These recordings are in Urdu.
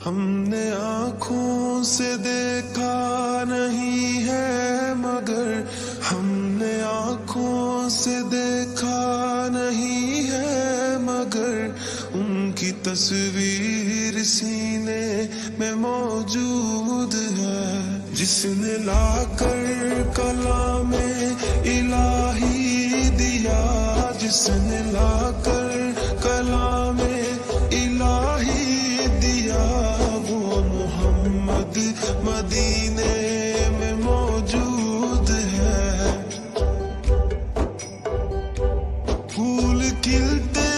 ہم نے آنکھوں سے دیکھا نہیں ہے مگر ہم نے آنکھوں سے دیکھا نہیں ہے مگر ان کی تصویر سینے میں موجود ہے، جس نے لا کر کلام الہی دیا، جس نے لا کر کلام الہی دیا، وہ محمد مدینے میں موجود ہے۔ پھول کھلتے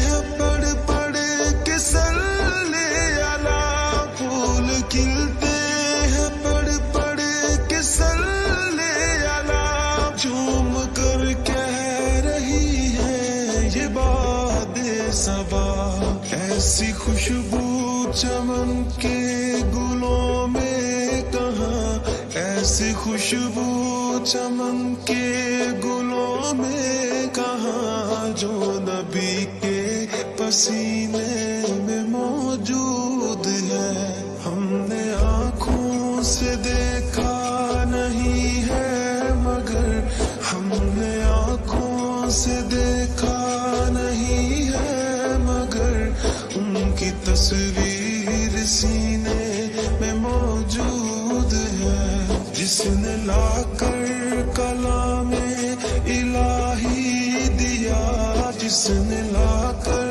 ہیں پڑھ پڑھ کے صلی علی، پھول کھلتے ہیں پڑھ پڑھ کے صلی علی، جھوم کر کہہ رہی ہے یہ باد صبا، ایسی خوشبو چمن کے گلوں میں کہاں، ایسی خوشبو چمن کے گلوں میں کہاں، جو نبی کے پسینے میں موجود ہے۔ ہم نے آنکھوں سے دیکھا نہیں ہے مگر ہم نے آنکھوں سے دیکھا نہیں ہے مگر ان کی تصویر سینے میں موجود ہے، جس نے لا کر کلام الہی دیا، جس نے لا کر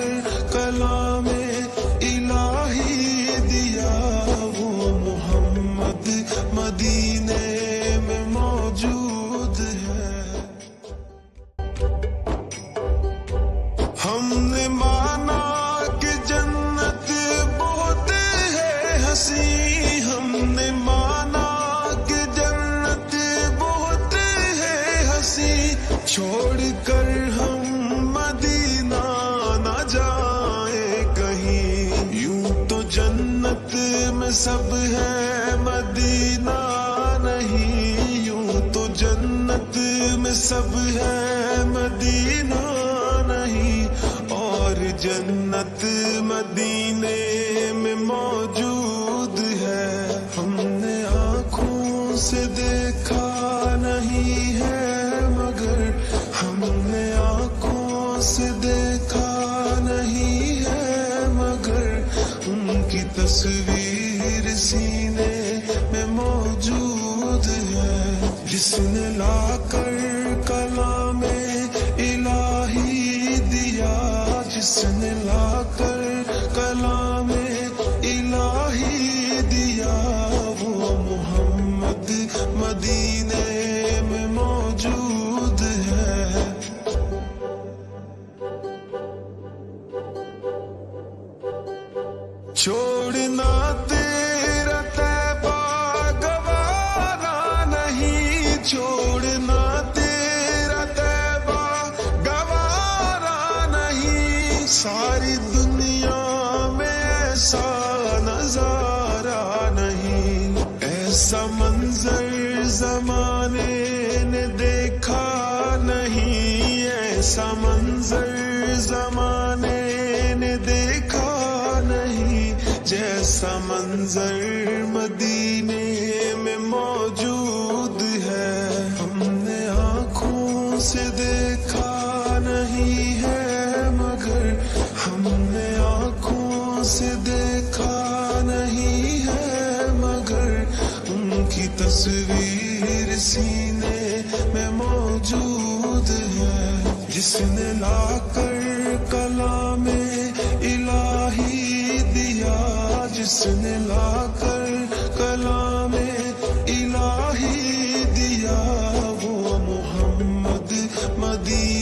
کلام الہی دیا، وہ محمد مدینے میں موجود ہے۔ ہم نے مانا کہ جنت بہت ہے حسین، ہم نے مانا کہ جنت بہت ہے حسین، چھوڑ کر ہم مدینہ نہ جائیں کہیں، یوں تو جنت میں سب ہے مدینہ نہیں، یوں تو جنت میں سب ہے مدینہ نہیں، اور جنت مدینے میں موجود ہے۔ ہم نے آنکھوں سے دیکھا نہیں ہے مگر ہم نے آنکھوں سے دیکھا نہیں ہے مگر ان کی تصویر سینے میں موجود ہے، جس نے لا کر کلام الہی دیا، جس نے لا کر کلام الہی دیا، وہ محمد مدینے میں موجود ہے۔ چھوڑنا تیرا طیبہ گوارا نہیں، چھوڑنا تیرا طیبہ گوارا نہیں، ساری دنیا میں ایسا نظارہ نہیں، ایسا منظر زمانے نے دیکھا نہیں، ایسا منظر زمانے نے دیکھا نہیں، جیسا منظر مدینے میں موجود ہے۔ ہم نے آنکھوں سے دیکھا نہیں ہے مگر ہم نے آنکھوں سے دیکھا نہیں ہے مگر ان کی تصویر سینے میں موجود ہے، جس نے لا کر کلام الہی دیا، جس نے لا کر کلام الہی دیا، وہ محمد مدینے